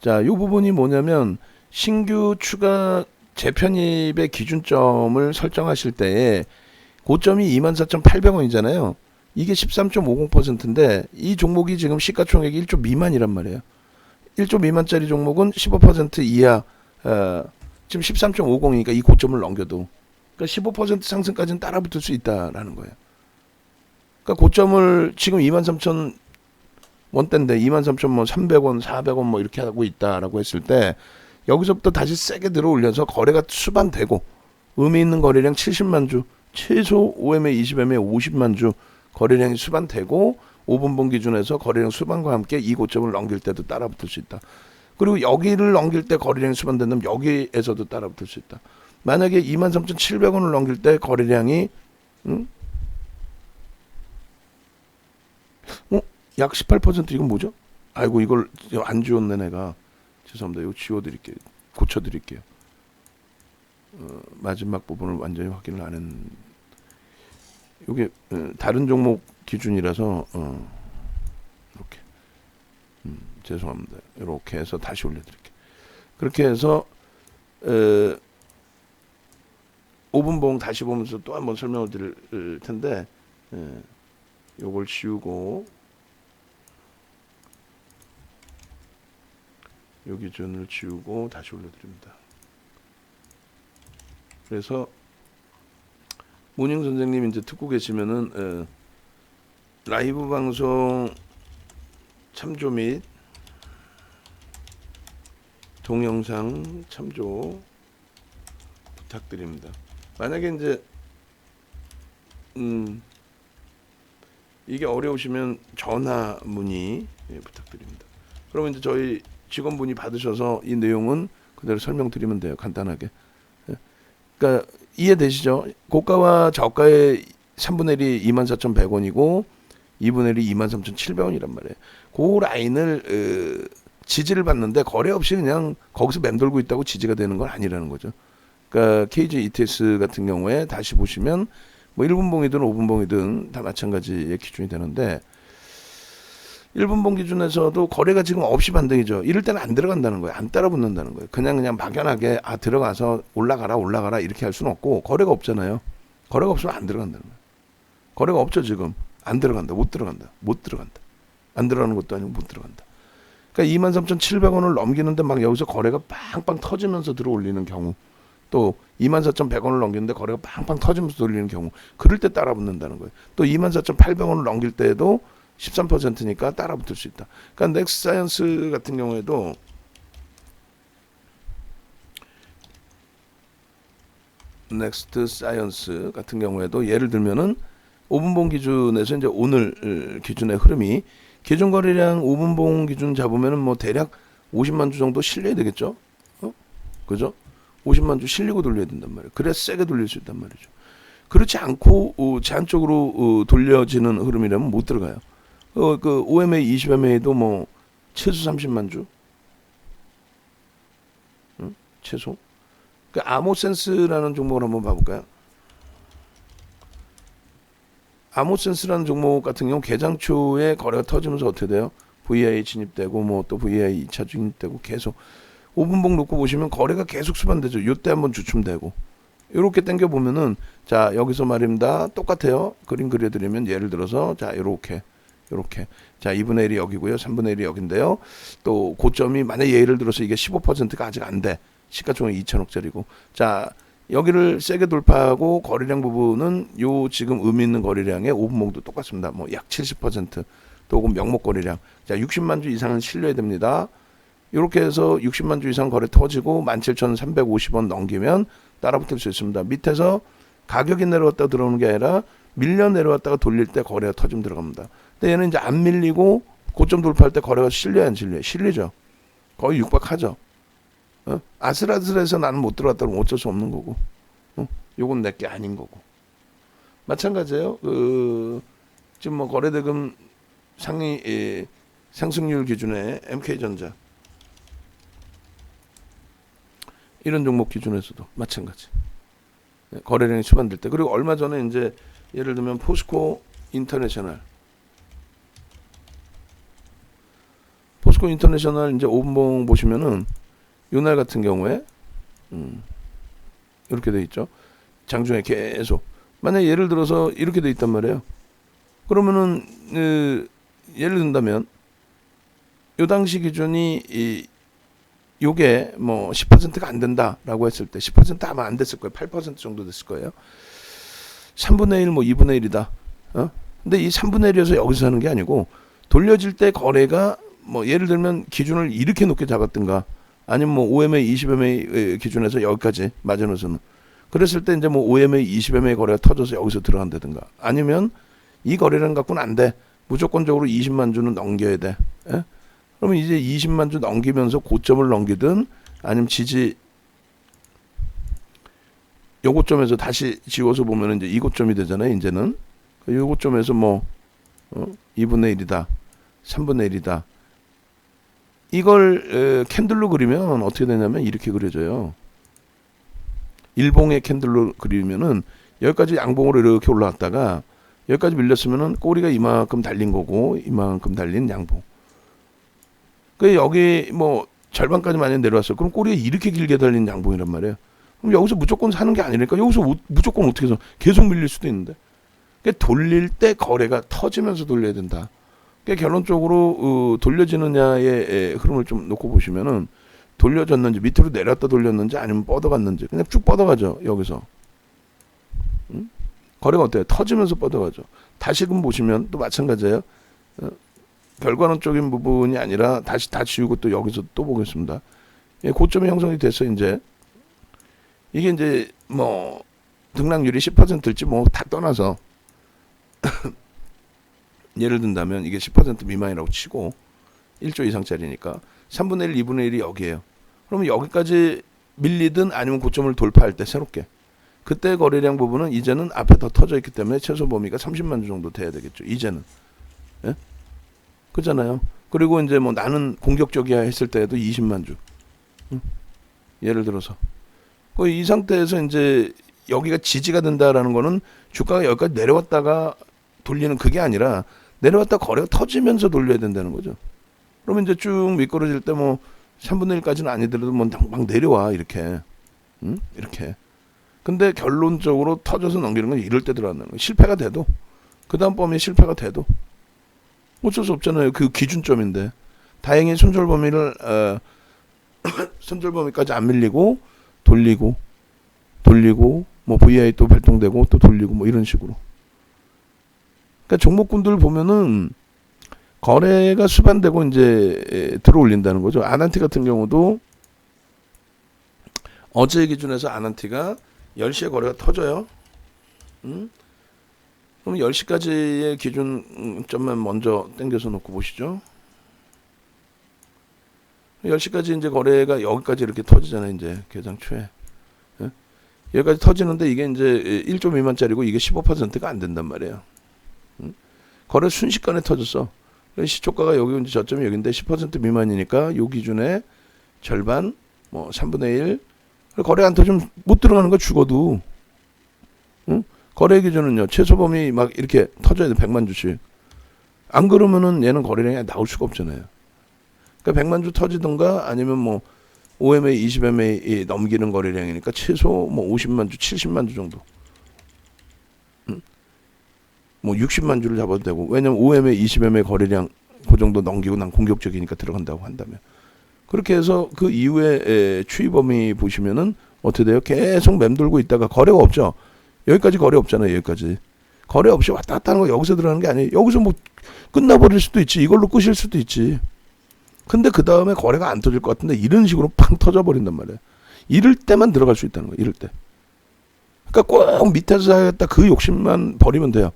자, 이 부분이 뭐냐면 신규 추가 재편입의 기준점을 설정하실 때에 고점이 24,800원이잖아요. 이게 13.50%인데 이 종목이 지금 시가총액이 1조 미만이란 말이에요. 1조 미만짜리 종목은 15% 이하, 지금 13.50이니까 이 고점을 넘겨도 그러니까 15% 상승까지는 따라붙을 수 있다라는 거예요. 그러니까 고점을 지금 23,000 원대인데 23,300원, 400원 뭐 이렇게 하고 있다라고 했을 때 여기서부터 다시 세게 들어 올려서 거래가 수반되고 의미 있는 거래량 70만 주, 최소 OMA, 20MA 50만 주 거래량이 수반되고 5분봉 기준에서 거래량 수반과 함께 이 고점을 넘길 때도 따라붙을 수 있다. 그리고 여기를 넘길 때 거래량이 수반된다면 여기에서도 따라붙을 수 있다. 만약에 23,700원을 넘길 때 거래량이 어? 약 18% 이건 뭐죠? 아이고 이걸 안 지웠네 내가. 죄송합니다. 이거 지워드릴게요. 고쳐드릴게요. 마지막 부분을 완전히 확인을 안 했는. 이게 다른 종목 기준이라서 이렇게 죄송합니다. 이렇게 해서 다시 올려드릴게요. 그렇게 해서 5분봉 다시 보면서 또 한번 설명을 드릴 텐데 요걸 지우고 요 기준을 지우고 다시 올려드립니다. 그래서 모닝 선생님 이제 듣고 계시면은 라이브 방송 참조 및 동영상 참조 부탁드립니다. 만약에 이제 이게 어려우시면 전화 문의 부탁드립니다. 그러면 이제 저희 직원분이 받으셔서 이 내용은 그대로 설명드리면 돼요. 간단하게. 그러니까 이해되시죠? 고가와 저가의 3분의 1이 24,100원이고 2분의 1이 23,700원이란 말이에요. 그 라인을 지지를 받는데 거래 없이 그냥 거기서 맴돌고 있다고 지지가 되는 건 아니라는 거죠. 그러니까 KG ETS 같은 경우에 다시 보시면 뭐 1분봉이든 5분봉이든 다 마찬가지의 기준이 되는데 1분봉 기준에서도 거래가 지금 없이 반등이죠. 이럴 때는 안 들어간다는 거예요. 안 따라 붙는다는 거예요. 그냥 막연하게 들어가서 올라가라 이렇게 할 수는 없고 거래가 없잖아요. 거래가 없으면 안 들어간다는 거예요. 거래가 없죠 지금. 안 들어간다. 못 들어간다. 안 들어가는 것도 아니고 못 들어간다. 그러니까 23,700원을 넘기는데 막 여기서 거래가 빵빵 터지면서 들어올리는 경우, 또 24,100원을 넘기는데 거래가 빵빵 터지면서 들어올리는 경우, 그럴 때 따라 붙는다는 거예요. 또 24,800원을 넘길 때에도 13%니까 따라 붙을 수 있다. 그러니까 넥스사이언스 같은 경우에도 넥스트사이언스 같은 경우에도 예를 들면은 5분봉 기준에서 이제 오늘 기준의 흐름이 기준 거래량 5분봉 기준 잡으면은 뭐 대략 50만 주 정도 실려야 되겠죠? 그죠? 50만 주 실리고 돌려야 된단 말이에요. 그래야 세게 돌릴 수 있단 말이죠. 그렇지 않고 제한적으로 돌려지는 흐름이라면 못 들어가요. 그 OMA, 20MA도 뭐 최소 30만 주, 최소. 그 아모센스라는 종목을 한번 봐볼까요? 아모센스라는 종목 같은 경우 개장 초에 거래가 터지면서 어떻게 돼요? VI 진입되고 뭐 또 VI 2차 진입되고 계속 5분봉 놓고 보시면 거래가 계속 수반되죠. 요때 한번 주춤되고 이렇게 당겨 보면은 자 여기서 말입니다. 똑같아요. 그림 그려드리면 예를 들어서 자 이렇게 자 2분의 1이 여기고요. 3분의 1이 여긴데요. 또 고점이 만약 예를 들어서 이게 15%가 아직 안 돼. 시가총액 2천억짜리고 자 여기를 세게 돌파하고 거래량 부분은 요 지금 의미 있는 거래량의 5분봉도 똑같습니다. 뭐 약 70%또 혹은 명목 거래량 자 60만 주 이상은 실려야 됩니다. 이렇게 해서 60만 주 이상 거래 터지고 17,350원 넘기면 따라붙을 수 있습니다. 밑에서 가격이 내려왔다 들어오는 게 아니라 밀려 내려왔다가 돌릴 때 거래가 터지면 들어갑니다. 근데 얘는 이제 안 밀리고 고점 돌파할 때 거래가 실려야 안 실려요? 실리죠. 거의 육박하죠. 아슬아슬해서 나는 못 들어왔다 그러면 어쩔 수 없는 거고. 요건 내게 아닌 거고. 마찬가지예요. 지금 뭐 거래대금 상위 상승률 기준의 MK전자 이런 종목 기준에서도 마찬가지. 거래량이 수반될 때. 그리고 얼마 전에 이제 예를 들면 포스코 포스코 인터내셔널 이제 5분봉 보시면은 요날 같은 경우에 이렇게 돼 있죠. 장중에 계속 만약 예를 들어서 이렇게 돼 있단 말이에요. 그러면은 예를 든다면 요 당시 기준이 요게 뭐 10%가 안 된다라고 했을 때 10% 아마 안 됐을 거예요. 8% 정도 됐을 거예요. 3분의 1, 뭐 2분의 1이다. 근데 이 3분의 1이어서 여기서 하는 게 아니고 돌려질 때 거래가 뭐 예를 들면 기준을 이렇게 높게 잡았든가 아니면 뭐 5MA, 20MA 기준에서 여기까지 마지노선은 그랬을 때 이제 뭐 5MA, 20MA 거래가 터져서 여기서 들어간다든가 아니면 이 거래량 갖고는 안 돼. 무조건적으로 20만 주는 넘겨야 돼. 예? 그러면 이제 20만 주 넘기면서 고점을 넘기든 아니면 지지 요 고점에서 다시 지워서 보면 이제 이 고점이 되잖아요. 이제는 요 고점에서 뭐 2분의 1이다. 3분의 1이다. 이걸 캔들로 그리면 어떻게 되냐면 이렇게 그려져요. 일봉의 캔들로 그리면은 여기까지 양봉으로 이렇게 올라왔다가 여기까지 밀렸으면은 꼬리가 이만큼 달린 거고 이만큼 달린 양봉. 그 여기 뭐 절반까지 만약 내려왔어요. 그럼 꼬리가 이렇게 길게 달린 양봉이란 말이에요. 그럼 여기서 무조건 사는 게 아니니까 여기서 무조건 어떻게 해서 계속 밀릴 수도 있는데. 그러니까 돌릴 때 거래가 터지면서 돌려야 된다. 그러니까 결론적으로 돌려지느냐의 흐름을 좀 놓고 보시면은 돌려졌는지 밑으로 내렸다 돌렸는지 아니면 뻗어갔는지 그냥 쭉 뻗어가죠. 여기서. 거래가 어때요? 터지면서 뻗어가죠. 다시금 보시면 또 마찬가지예요. 결과론적인 부분이 아니라 다시 다 지우고 또 여기서 또 보겠습니다. 예, 고점이 형성이 됐어 이제. 이게 이제 뭐 등락률이 10%일지 뭐 다 떠나서 예를 든다면 이게 10% 미만이라고 치고 1조 이상짜리니까 3분의 1, 2분의 1이 여기에요. 그러면 여기까지 밀리든 아니면 고점을 돌파할 때 새롭게 그때 거래량 부분은 이제는 앞에 더 터져 있기 때문에 최소 범위가 30만 주 정도 돼야 되겠죠. 이제는. 예? 그잖아요. 그리고 이제 뭐 나는 공격적이야 했을 때에도 20만 주. 예를 들어서. 이 상태에서 이제 여기가 지지가 된다라는 거는 주가가 여기까지 내려왔다가 돌리는 그게 아니라 내려왔다 거래가 터지면서 돌려야 된다는 거죠. 그러면 이제 쭉 미끄러질 때 뭐 3분의 1까지는 아니더라도 뭐 막 내려와 이렇게. 이렇게. 근데 결론적으로 터져서 넘기는 건 이럴 때 들어간다는 거예요. 실패가 돼도 그 다음 범위에 실패가 돼도 어쩔 수 없잖아요. 그 기준점인데 다행히 손절 범위를 손절 범위까지 안 밀리고 돌리고 뭐 VI 또 발동되고 또 돌리고 뭐 이런 식으로. 그러니까 종목군들 보면은 거래가 수반되고 이제 들어올린다는 거죠. 아난티 같은 경우도 어제 기준에서 아난티가 10시에 거래가 터져요. 그럼 10시까지의 기준점만 먼저 당겨서 놓고 보시죠. 10시까지 이제 거래가 여기까지 이렇게 터지잖아요. 이제 개장 초에. 예? 여기까지 터지는데 이게 이제 1조 미만짜리고 이게 15%가 안 된단 말이에요. 거래 순식간에 터졌어. 시초가가 여기 이제 저점이 여기인데 10% 미만이니까 요 기준에 절반 뭐 3분의 1 거래 안 터지면 못 들어가는 거 죽어도. 거래 기준은요. 최소 범위 막 이렇게 터져야 돼. 100만 주씩. 안 그러면은 얘는 거래량이 나올 수가 없잖아요. 그러니까 100만 주 터지던가 아니면 뭐 5MA, 20MA 넘기는 거래량이니까 최소 뭐 50만 주, 70만 주 정도. 뭐 60만 주를 잡아도 되고. 왜냐면 5MA, 20MA 거래량 그 정도 넘기고 난 공격적이니까 들어간다고 한다면. 그렇게 해서 그 이후에 추이 범위 보시면은 어떻게 돼요? 계속 맴돌고 있다가 거래가 없죠. 여기까지 거래 없잖아요. 여기까지. 거래 없이 왔다 갔다 하는 거 여기서 들어가는 게 아니에요. 여기서 뭐 끝나버릴 수도 있지. 이걸로 끝일 수도 있지. 근데 그 다음에 거래가 안 터질 것 같은데 이런 식으로 팡 터져버린단 말이에요. 이럴 때만 들어갈 수 있다는 거예요. 이럴 때. 그러니까 꼭 밑에서 사야겠다 그 욕심만 버리면 돼요.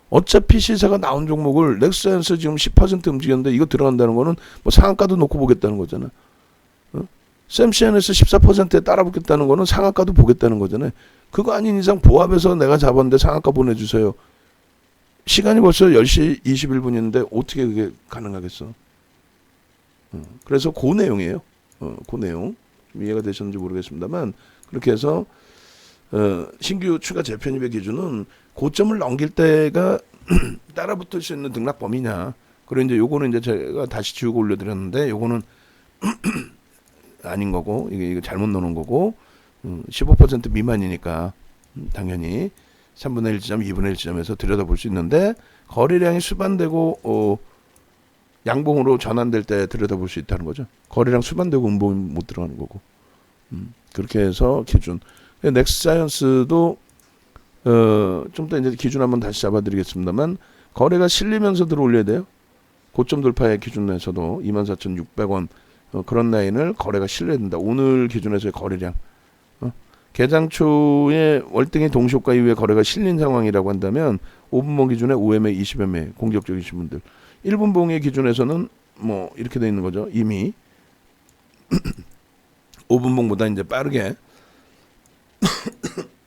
어차피 시세가 나온 종목을 넥스사이언스 지금 10% 움직였는데 이거 들어간다는 거는 뭐 상한가도 놓고 보겠다는 거잖아요. 샘시안에서 14%에 따라 붙겠다는 거는 상한가도 보겠다는 거잖아요. 그거 아닌 이상 보합해서 내가 잡았는데 상한가 보내주세요. 시간이 벌써 10시 21분인데 어떻게 그게 가능하겠어. 그래서 그 내용이에요. 그 내용. 좀 이해가 되셨는지 모르겠습니다만 그렇게 해서 신규 추가 재편입의 기준은 고점을 넘길 때가 따라 붙을 수 있는 등락 범위냐 그리고 이제 요거는 이제 제가 다시 지우고 올려드렸는데 요거는 아닌 거고 이거 잘못 넣는 거고 15% 미만이니까 당연히 3분의 1 지점, 2분의 1 지점에서 들여다볼 수 있는데 거래량이 수반되고 양봉으로 전환될 때 들여다볼 수 있다는 거죠. 거래량 수반되고 음봉이 못 들어가는 거고. 그렇게 해서 기준. 넥스사이언스도 좀 더 이제 기준 한번 다시 잡아드리겠습니다만 거래가 실리면서 들어올려야 돼요. 고점 돌파의 기준에서도 24,600원 그런 라인을 거래가 실려야 된다. 오늘 기준에서의 거래량. 개장 초에 월등히 동시효과 이후에 거래가 실린 상황이라고 한다면 5분봉 기준에 5매, 20매 공격적이신 분들. 1분봉의 기준에서는 뭐 이렇게 돼 있는 거죠. 이미 5분봉보다 이제 빠르게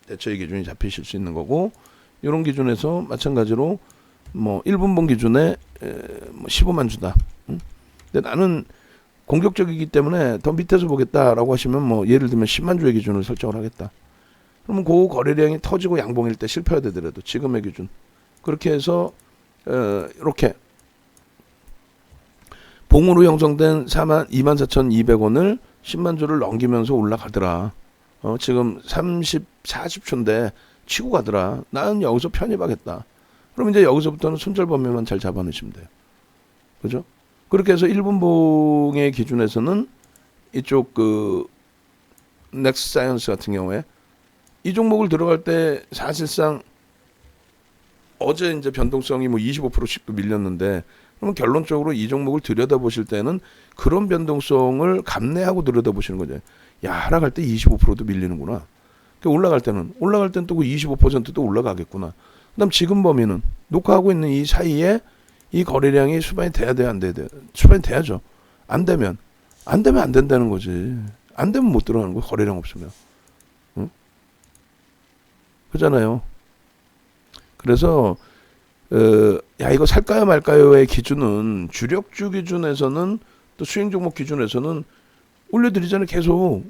대처의 기준이 잡히실 수 있는 거고 이런 기준에서 마찬가지로 뭐 1분봉 기준에 15만 주다. 근데 나는 공격적이기 때문에 더 밑에서 보겠다라고 하시면 뭐 예를 들면 10만 주의 기준을 설정을 하겠다. 그러면 그 거래량이 터지고 양봉일 때 실패해야 되더라도 지금의 기준 그렇게 해서 이렇게 봉으로 형성된 24,200원을 10만 주를 넘기면서 올라가더라. 지금 40초인데 치고 가더라. 나는 여기서 편입하겠다. 그럼 이제 여기서부터는 손절범위만 잘 잡아내시면 돼요. 그죠? 그렇게 해서 1분봉의 기준에서는 이쪽 넥스사이언스 같은 경우에 이 종목을 들어갈 때 사실상 어제 이제 변동성이 뭐 25%씩도 밀렸는데 그러면 결론적으로 이 종목을 들여다보실 때는 그런 변동성을 감내하고 들여다보시는 거죠. 야, 하락할 때 25%도 밀리는구나. 올라갈 때는 또 그 25%도 올라가겠구나. 그다음 지금 범위는 녹화하고 있는 이 사이에 이 거래량이 수반이 돼야 돼, 안 돼야 돼? 수반이 돼야죠. 안 되면 안 된다는 거지. 안 되면 못 들어가는 거 거래량 없으면. 응? 그잖아요. 그래서 야 이거 살까요 말까요의 기준은 주력주 기준에서는 또 수익 종목 기준에서는 올려드리잖아요. 계속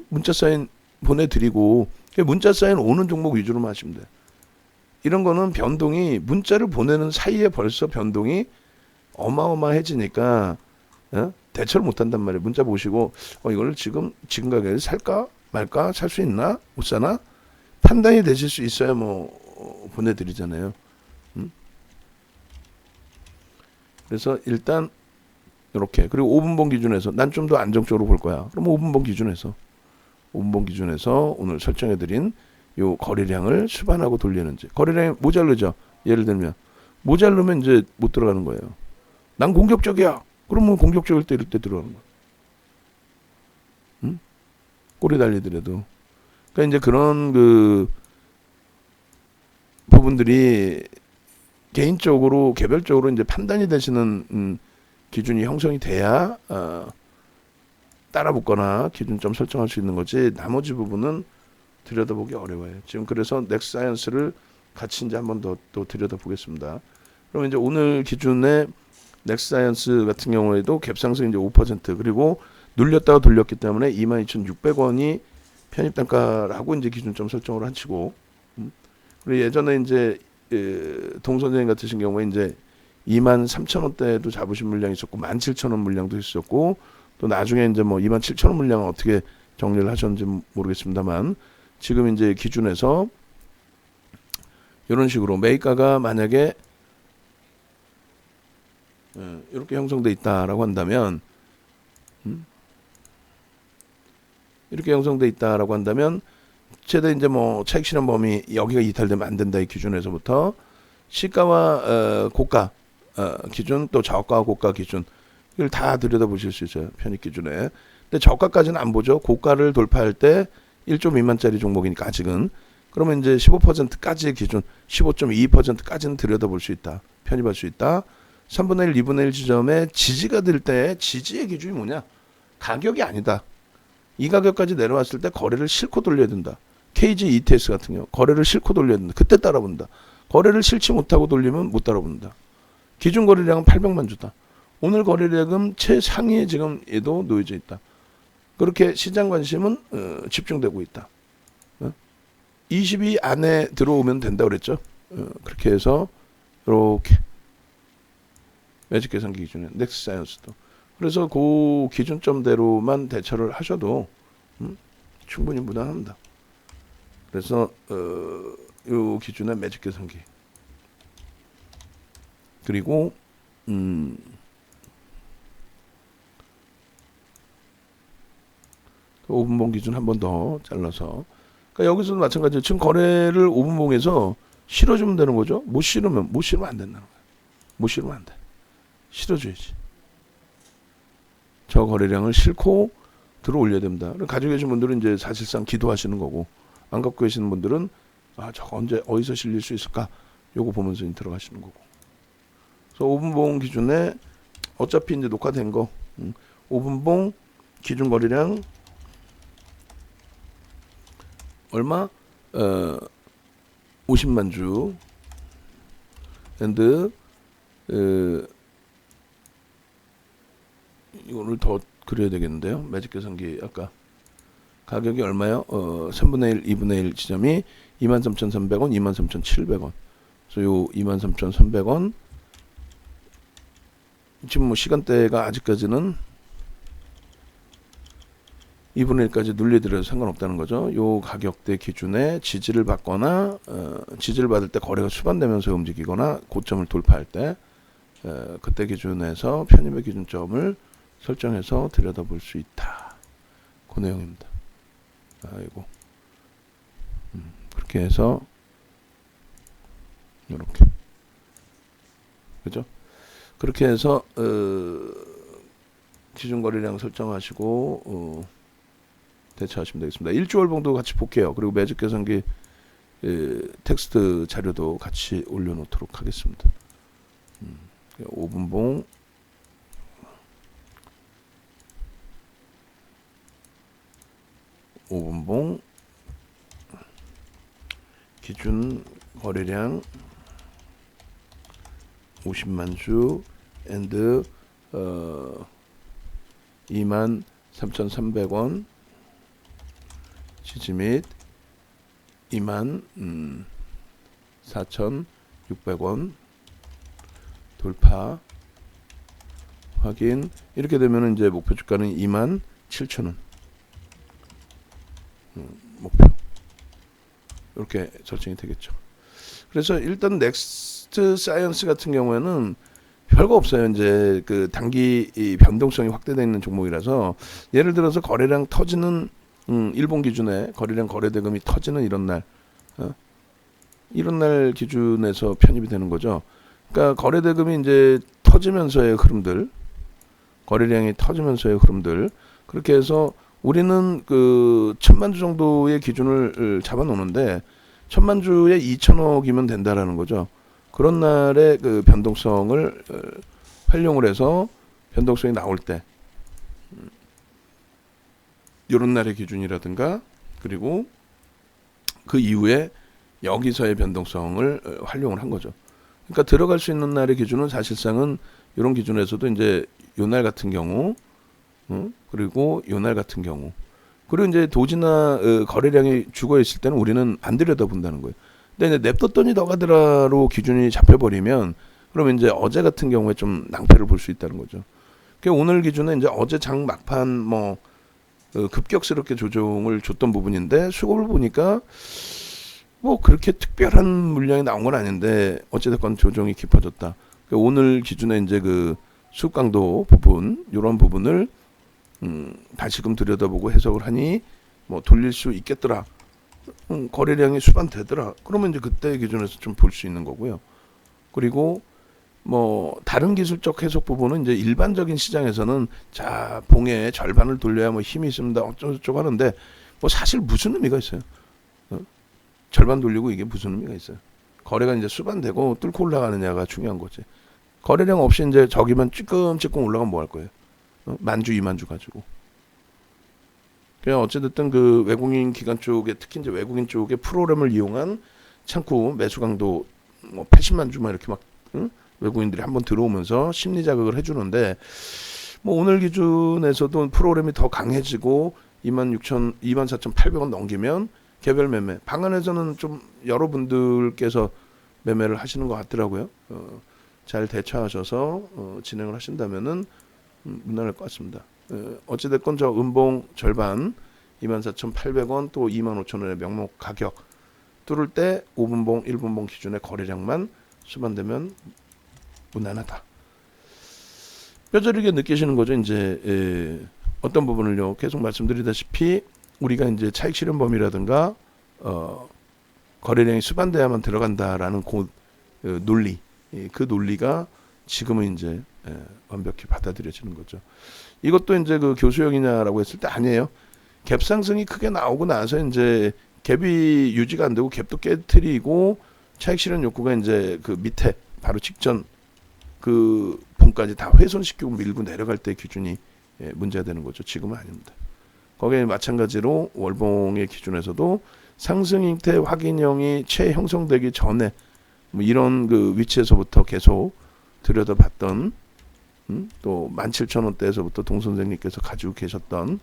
문자 사인 보내드리고 문자 사인 오는 종목 위주로만 하시면 돼. 이런 거는 변동이 문자를 보내는 사이에 벌써 변동이 어마어마해지니까 대처를 못한단 말이에요. 문자 보시고 이걸 지금 가격에 살까 말까 살 수 있나 못 사나 판단이 되실 수 있어야 뭐 보내드리잖아요. 그래서 일단 이렇게 그리고 5분봉 기준에서 난 좀 더 안정적으로 볼 거야. 그럼 5분봉 기준에서 오늘 설정해드린 요 거래량을 수반하고 돌리는지 거래량이 모자르죠. 예를 들면 모자르면 이제 못 들어가는 거예요. 난 공격적이야. 그러면 공격적일 때 이럴 때 들어가는 거야. 꼬리 달리더라도. 그러니까 이제 그런 부분들이 개인적으로 개별적으로 이제 판단이 되시는 기준이 형성이 돼야 따라 붙거나 기준점 설정할 수 있는 거지. 나머지 부분은 들여다보기 어려워요. 지금 그래서 넥스사이언스를 같이 이제 한번 더 또 들여다보겠습니다. 그러면 이제 오늘 기준의 넥스사이언스 같은 경우에도 갭상승 이제 5% 그리고 눌렸다가 돌렸기 때문에 22,600원이 편입 단가라고 이제 기준점 설정을 하시고 그리고 예전에 이제 동선생 같으신 경우에 이제 23,000원대도 잡으신 물량이 있었고 17,000원 물량도 있었고 또 나중에 이제 뭐 27,000원 물량은 어떻게 정리를 하셨는지 모르겠습니다만 지금 이제 기준에서 이런 식으로 매입가가 만약에 이렇게 형성돼 있다라고 한다면 이렇게 형성돼 있다라고 한다면 최대 이제 뭐 차익 실현 범위 여기가 이탈되면 안 된다 이 기준에서부터 시가와 고가 기준 또 저가와 고가 기준 이걸 다 들여다보실 수 있어요. 편입 기준에. 근데 저가까지는 안 보죠. 고가를 돌파할 때 1조 미만짜리 종목이니까 아직은. 그러면 이제 15%까지의 기준 15.22%까지는 들여다볼 수 있다. 편입할 수 있다. 3분의 1, 2분의 1 지점에 지지가 될 때 지지의 기준이 뭐냐? 가격이 아니다. 이 가격까지 내려왔을 때 거래를 싫고 돌려야 된다. KG ETS 같은 경우 거래를 싫고 돌려야 된다. 그때 따라본다. 거래를 싫지 못하고 돌리면 못 따라본다. 기준 거래량은 800만 주다. 오늘 거래량은 최상위에 지금 얘도 놓여져 있다. 그렇게 시장 관심은 집중되고 있다. 20위 안에 들어오면 된다 그랬죠. 그렇게 해서 이렇게 매직 계산기 기준에 넥스사이언스도. 그래서 그 기준점대로만 대처를 하셔도 충분히 무난합니다. 그래서 요 기준의 매직 계산기 그리고 5분봉 기준 한 번 더 잘라서, 그러니까 여기서도 마찬가지로 지금 거래를 5분봉에서 실어주면 되는 거죠. 못 실으면 안 된다는 거예요. 못 실으면 안 돼. 실어줘야지. 저 거래량을 실고 들어 올려야 됩니다. 가지고 계신 분들은 이제 사실상 기도하시는 거고, 안 갖고 계시는 분들은 저거 언제 어디서 실릴 수 있을까? 요거 보면서 들어가시는 거고. 그래서 5분봉 기준에 어차피 이제 녹화된 거 5분봉 기준 거래량 얼마? 50만 주. and 이거를 더 그려야 되겠는데요. 매직 계산기 아까 가격이 얼마요? 3분의 1, 2분의 1 지점이 23,300원, 23,700원. 그래서 요 23,300원 지금 뭐 시간대가 아직까지는 2분의 1까지 눌려드려도 상관없다는 거죠. 요 가격대 기준에 지지를 받거나 지지를 받을 때 거래가 수반되면서 움직이거나 고점을 돌파할 때 그때 기준에서 편입의 기준점을 설정해서 들여다볼 수 있다. 그 내용입니다. 아이고 그렇게 해서 이렇게 그죠? 그렇게 해서 기준 거래량 설정하시고 대처하시면 되겠습니다. 일주월봉도 같이 볼게요. 그리고 매직 계산기 텍스트 자료도 같이 올려놓도록 하겠습니다. 5분봉 기준 거래량 50만 주 and 23,300원 지지 및 24,600원 돌파 확인. 이렇게 되면 이제 목표 주가는 27,000원 목표 이렇게 설정이 되겠죠. 그래서 일단 넥스트 사이언스 같은 경우에는 별거 없어요. 이제 그 단기 이 변동성이 확대되어 있는 종목이라서 예를 들어서 거래량 터지는 일본 기준에 거래량 거래대금이 터지는 이런 날 기준에서 편입이 되는 거죠. 그러니까 거래대금이 이제 터지면서의 흐름들, 거래량이 터지면서의 흐름들, 그렇게 해서 우리는 그 1,000만 주 정도의 기준을 잡아놓는데 1,000만 주에 2천억이면 된다라는 거죠. 그런 날의 그 변동성을 활용을 해서 변동성이 나올 때 이런 날의 기준이라든가 그리고 그 이후에 여기서의 변동성을 활용을 한 거죠. 그러니까 들어갈 수 있는 날의 기준은 사실상은 이런 기준에서도 이제 요 날 같은 경우 그리고 요 날 같은 경우 그리고 이제 도지나 거래량이 죽어 있을 때는 우리는 안 들여다본다는 거예요. 근데 이제 냅뒀더니 더 가더라로 기준이 잡혀버리면 그러면 이제 어제 같은 경우에 좀 낭패를 볼 수 있다는 거죠. 그러니까 오늘 기준은 이제 어제 장 막판 급격스럽게 조정을 줬던 부분인데 수급을 보니까 뭐 그렇게 특별한 물량이 나온 건 아닌데 어찌됐건 조정이 깊어졌다. 그러니까 오늘 기준에 이제 그 수급 강도 부분 이런 부분을 다시금 들여다보고 해석을 하니 뭐 돌릴 수 있겠더라. 거래량이 수반되더라. 그러면 이제 그때 기준에서 좀 볼 수 있는 거고요. 그리고 뭐 다른 기술적 해석 부분은 이제 일반적인 시장에서는 자 봉의 절반을 돌려야 뭐 힘이 있습니다. 어쩌고저쩌고 하는데 뭐 사실 무슨 의미가 있어요? 절반 돌리고 이게 무슨 의미가 있어요? 거래가 이제 수반되고 뚫고 올라가느냐가 중요한 거지. 거래량 없이 이제 저기만 찌끔찌끔 올라가면 뭐 할 거예요? 만주, 2만주 가지고. 그냥 어찌됐든 그 외국인 기관 쪽에 특히 이제 외국인 쪽에 프로그램을 이용한 창구 매수 강도 뭐 80만 주만 이렇게 막 외국인들이 한번 들어오면서 심리 자극을 해주는데 뭐 오늘 기준에서도 프로그램이 더 강해지고 24,800원 넘기면 개별 매매 방안에서는 좀 여러분들께서 매매를 하시는 것 같더라고요. 잘 대처하셔서 진행을 하신다면은 무난할 것 같습니다. 어찌됐건 저 음봉 절반 24,800원 또 25,000원의 명목 가격 뚫을 때 5분봉 1분봉 기준의 거래량만 수반되면 무난하다. 뼈저리게 느끼시는 거죠. 이제 어떤 부분을요. 계속 말씀드리다시피 우리가 이제 차익 실현 범위라든가 거래량이 수반돼야만 들어간다라는 논리, 그 논리가 지금은 이제 완벽히 받아들여지는 거죠. 이것도 이제 그 교수형이냐라고 했을 때 아니에요. 갭 상승이 크게 나오고 나서 이제 갭이 유지가 안 되고 갭도 깨트리고 차익 실현 욕구가 이제 그 밑에 바로 직전 그 분까지 다 훼손시키고 밀고 내려갈 때 기준이 문제가 되는 거죠. 지금은 아닙니다. 거기에 마찬가지로 월봉의 기준에서도 상승 형태 확인형이 재형성되기 전에 뭐 이런 그 위치에서부터 계속 들여다봤던 또 17,000원대에서부터 동 선생님께서 가지고 계셨던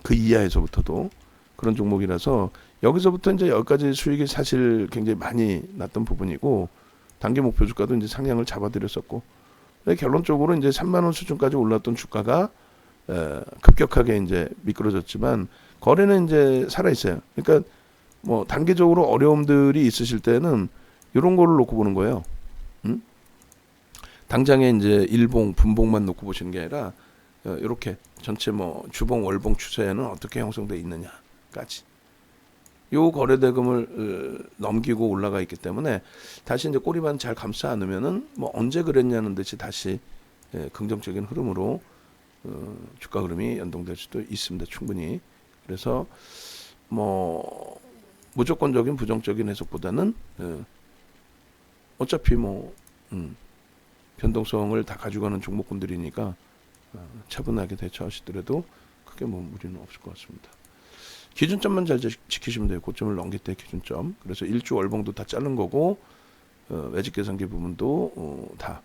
그 이하에서부터도 그런 종목이라서 여기서부터 이제 여기까지 수익이 사실 굉장히 많이 났던 부분이고 단기 목표 주가도 이제 상향을 잡아드렸었고 결론적으로 이제 3만 원 수준까지 올랐던 주가가 급격하게 이제 미끄러졌지만 거래는 이제 살아 있어요. 그러니까 뭐 단기적으로 어려움들이 있으실 때는 이런 거를 놓고 보는 거예요. 당장에 이제 일봉, 분봉만 놓고 보시는 게 아니라 이렇게 전체 뭐 주봉, 월봉 추세에는 어떻게 형성돼 있느냐까지. 요 거래대금을 넘기고 올라가 있기 때문에 다시 이제 꼬리만 잘 감싸 안으면은 뭐 언제 그랬냐는 듯이 다시 긍정적인 흐름으로 주가 흐름이 연동될 수도 있습니다. 충분히. 그래서 뭐 무조건적인 부정적인 해석보다는 어차피 뭐 변동성을 다 가져가는 종목군들이니까 차분하게 대처하시더라도 크게 뭐 무리는 없을 것 같습니다. 기준점만 잘 지키시면 돼요. 고점을 넘길 때 기준점. 그래서 일주 월봉도 다 자른 거고 매직 계산기 부분도 다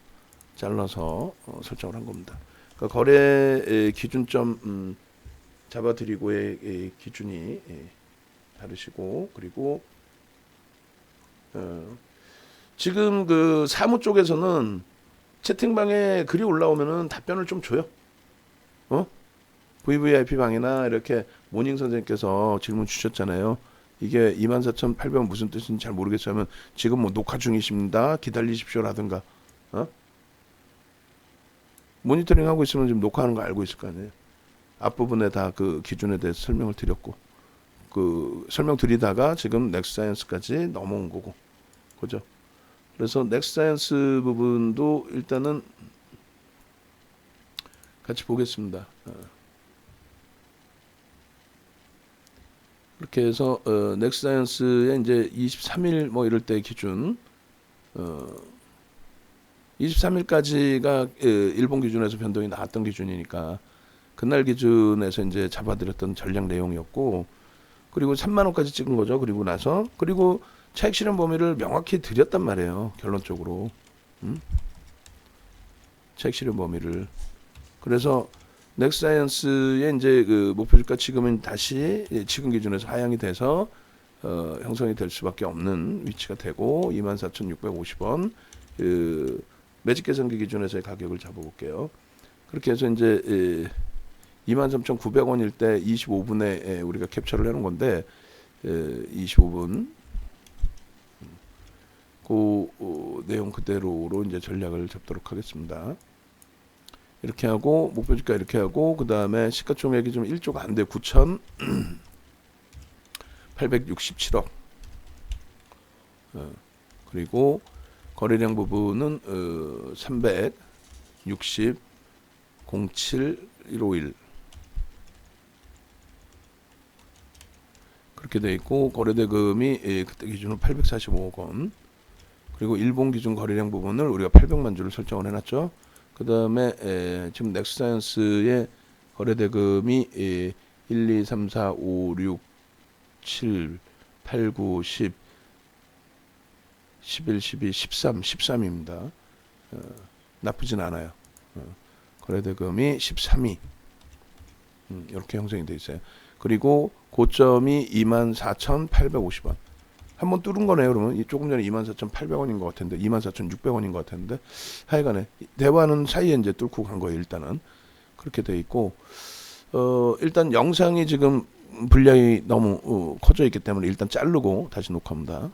잘라서 설정을 한 겁니다. 그러니까 거래 기준점 잡아드리고의 기준이 다르시고 그리고 지금 그 사무 쪽에서는 채팅방에 글이 올라오면은 답변을 좀 줘요. VVIP 방이나 이렇게 모닝 선생님께서 질문 주셨잖아요. 이게 24,800원 무슨 뜻인지 잘 모르겠어요 하면 지금 뭐 녹화 중이십니다. 기다리십시오라든가 모니터링 하고 있으면 지금 녹화하는 거 알고 있을 거 아니에요. 앞부분에 다 그 기준에 대해서 설명을 드렸고 그 설명 드리다가 지금 넥스사이언스까지 넘어온 거고 그죠? 그래서 넥스사이언스 부분도 일단은 같이 보겠습니다. 그렇게 해서 넥스사이언스의 이제 23일 뭐 이럴 때 기준 23일까지가 일본 기준에서 변동이 나왔던 기준이니까 그날 기준에서 이제 잡아드렸던 전략 내용이었고 그리고 3만 원까지 찍은 거죠. 그리고 나서 그리고 차익 실현 범위를 명확히 드렸단 말이에요. 결론적으로 차익 실현 범위를 그래서 넥스사이언스의 이제 그 목표 주가 지금은 다시 지금 기준에서 하향이 돼서 형성이 될 수밖에 없는 위치가 되고 24,650원 그 매직 계산기 기준에서의 가격을 잡아볼게요. 그렇게 해서 이제 23,900원일 때 25분에 우리가 캡처를 해놓은 건데 25분 그 내용 그대로로 이제 전략을 잡도록 하겠습니다. 이렇게 하고 목표 주가 이렇게 하고 그 다음에 시가총액이 좀 1조가 안 돼 9,867억 그리고 거래량 부분은 360 07 151 그렇게 돼 있고 거래대금이 그때 기준으로 845억 원 그리고 일본 기준 거래량 부분을 우리가 800만 주를 설정을 해놨죠. 그 다음에 지금 넥스사이언스의 거래대금이 1, 2, 3, 4, 5, 6, 7, 8, 9, 10, 11, 12, 13입니다. 나쁘진 않아요. 거래대금이 13위 이렇게 형성이 되어 있어요. 그리고 고점이 24,850원 한번 뚫은 거네요. 그러면 조금 전에 24,800원인 것 같은데 24,600원인 것 같은데 하여간에 대화는 사이에 이제 뚫고 간 거예요. 일단은 그렇게 돼 있고 일단 영상이 지금 분량이 너무 커져 있기 때문에 일단 자르고 다시 녹화합니다.